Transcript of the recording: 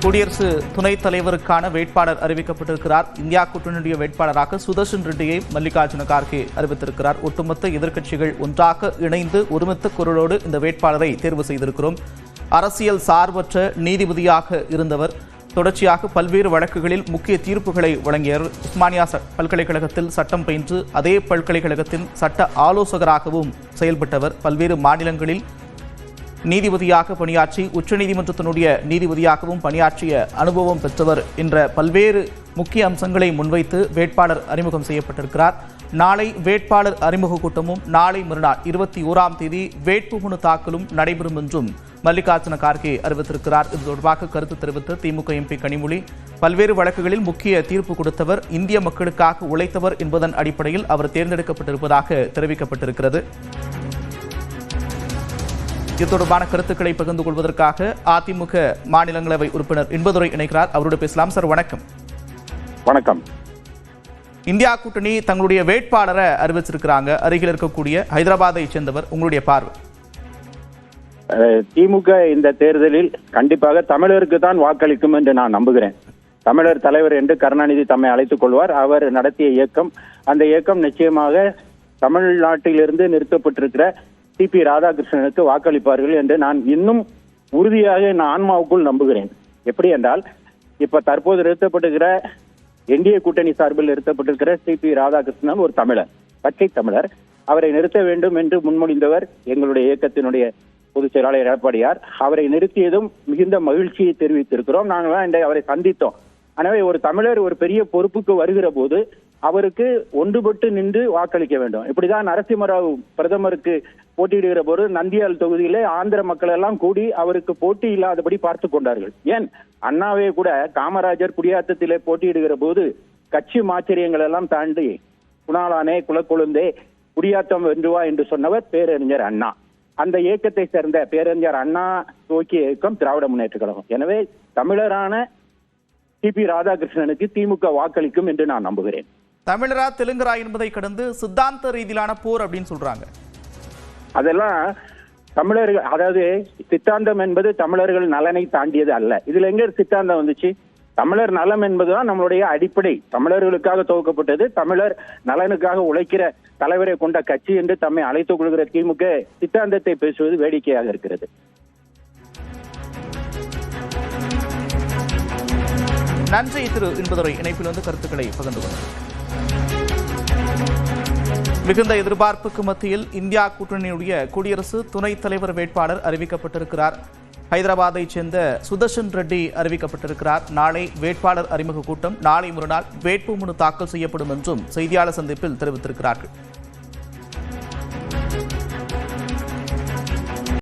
குடியரசு துணைத் தலைவருக்கான வேட்பாளர் அறிவிக்கப்பட்டிருக்கிறார். இந்தியா கூட்டணியுடைய வேட்பாளராக சுதர்ஷன் ரெட்டியை மல்லிகார்ஜுன கார்கே அறிவித்திருக்கிறார். ஒட்டுமொத்த எதிர்க்கட்சிகள் ஒன்றாக இணைந்து ஒருமித்த குரலோடு இந்த வேட்பாளரை தேர்வு செய்திருக்கிறோம். அரசியல் சார்பற்ற நீதிபதியாக இருந்தவர். தொடர்ச்சியாக பல்வேறு வழக்குகளில் முக்கிய தீர்ப்புகளை வழங்கியவர். உஸ்மானியா பல்கலைக்கழகத்தில் சட்டம் பயின்று அதே பல்கலைக்கழகத்தின் சட்ட ஆலோசகராகவும் செயல்பட்டவர். பல்வேறு மாநிலங்களில் நீதிபதியாக பணியாற்றி உச்சநீதிமன்றத்தினுடைய நீதிபதியாகவும் பணியாற்றிய அனுபவம் பெற்றவர் என்ற பல்வேறு முக்கிய அம்சங்களை முன்வைத்து வேட்பாளர் அறிமுகம் செய்யப்பட்டிருக்கிறார். நாளை வேட்பாளர் அறிமுக கூட்டமும் நாளை மறுநாள் 21ஆம் தேதி வேட்புமனு தாக்கலும் நடைபெறும் என்றும் மல்லிகார்ஜுன கார்கே அறிவித்திருக்கிறார். இது தொடர்பாக கருத்து தெரிவித்த திமுக எம்பி கனிமொழி, பல்வேறு வழக்குகளில் முக்கிய தீர்ப்பு கொடுத்தவர், இந்திய மக்களுக்காக உழைத்தவர் என்பதன் அடிப்படையில் அவர் தேர்ந்தெடுக்கப்பட்டிருப்பதாக தெரிவிக்கப்பட்டிருக்கிறது. இது தொடர்பான கருத்துக்களை பகிர்ந்து கொள்வதற்காக அதிமுக மாநிலங்களவை உறுப்பினர் இன்பதுரை இணைக்கிறார். அவரோடு பேசலாம். சார் வணக்கம். வணக்கம். இந்தியா கூட்டணி தங்களுடைய வேட்பாளரை அறிவிச்சிருக்கிறாங்க. அருகில் இருக்கக்கூடிய ஹைதராபாத்தை சேர்ந்தவர். உங்களுடைய பார்வை? திமுக இந்த தேர்தலில் கண்டிப்பாக தமிழருக்கு தான் வாக்களிக்கும் என்று நான் நம்புகிறேன். தமிழர் தலைவர் என்று கருணாநிதி தம்மை அழைத்துக் கொள்வார். அவர் நடத்திய இயக்கம், அந்த இயக்கம் நிச்சயமாக தமிழ்நாட்டிலிருந்து நிறுத்தப்பட்டிருக்கிற டிபி ராதாகிருஷ்ணனுக்கு வாக்களிப்பார்கள் என்று நான் இன்னும் உறுதியாக என் ஆன்மாவுக்குள் நம்புகிறேன். எப்படி என்றால், இப்ப தற்போது நிறுத்தப்பட்டிருக்கிற என்டிஏ கூட்டணி சார்பில் நிறுத்தப்பட்டிருக்கிற டிபி ராதாகிருஷ்ணன் ஒரு தமிழர், பச்சை தமிழர். அவரை நிறுத்த வேண்டும் என்று முன்மொழிந்தவர் எங்களுடைய இயக்கத்தினுடைய பொதுச் செயலாளர் எடப்பாடியார். அவரை நிறுத்தியதும் மிகுந்த மகிழ்ச்சியை தெரிவித்திருக்கிறோம். நாங்கள் அவரை சந்தித்தோம். எனவே ஒரு தமிழர் ஒரு பெரிய பொறுப்புக்கு வருகிற போது அவருக்கு ஒன்றுபட்டு நின்று வாக்களிக்க வேண்டும். இப்படிதான் நரசிம்மராவ் பிரதமருக்கு போட்டியிடுகிற போது நந்தியால் தொகுதியிலே ஆந்திர மக்கள் எல்லாம் கூடி அவருக்கு போட்டி இல்லாதபடி பார்த்து கொண்டார்கள். ஏன், அண்ணாவே கூட காமராஜர் குடியாத்தத்திலே போட்டியிடுகிற போது கட்சி மாச்சரியங்கள் எல்லாம் தாண்டி குணாலானே குலக்கொழுந்தே குடியாத்தம் வென்றுவா என்று சொன்னவர் பேரறிஞர் அண்ணா. அந்த இயக்கத்தை சேர்ந்த பேரறிஞர் அண்ணா துவக்கிய இயக்கம் திராவிட முன்னேற்ற கழகம். எனவே தமிழரான டிபி ராதாகிருஷ்ணனுக்கு திமுக வாக்களிக்கும் என்று நான் நம்புகிறேன். தமிழரா தெலுங்கரா என்பதை கடந்து சித்தாந்த ரீதியிலான போர் அப்படின்னு சொல்றாங்க. அதெல்லாம் தமிழர்கள், அதாவது சித்தாந்தம் என்பது தமிழர்கள் நலனை தாண்டியது அல்ல. இதுல எங்க சித்தாந்தம் வந்துச்சு? தமிழர் நலம் என்பதுதான் நம்மளுடைய அடிப்படை. தமிழர்களுக்காக துவக்கப்பட்டது, தமிழர் நலனுக்காக உழைக்கிற தலைவரை கொண்ட கட்சி என்று தம்மை அழைத்துக் கொள்கிற திமுக சித்தாந்தத்தை பேசுவது வேடிக்கையாக இருக்கிறது. நன்றி திரு இன்பதுரை, இணைப்பில் வந்து கருத்துக்களை பகிர்ந்து கொண்டார். மிகுந்த எதிர்பார்ப்புக்கு மத்தியில் இந்தியா கூட்டணியுடைய குடியரசு துணைத் தலைவர் வேட்பாளர் அறிவிக்கப்பட்டிருக்கிறார். ஹைதராபாத்தை சேர்ந்த சுதர்ஷன் ரெட்டி அறிவிக்கப்பட்டிருக்கிறார். நாளை வேட்பாளர் அறிமுக கூட்டம், நாளை மறுநாள் வேட்புமனு தாக்கல் செய்யப்படும் என்றும் செய்தியாளர் சந்திப்பில் தெரிவித்திருக்கிறார்கள்.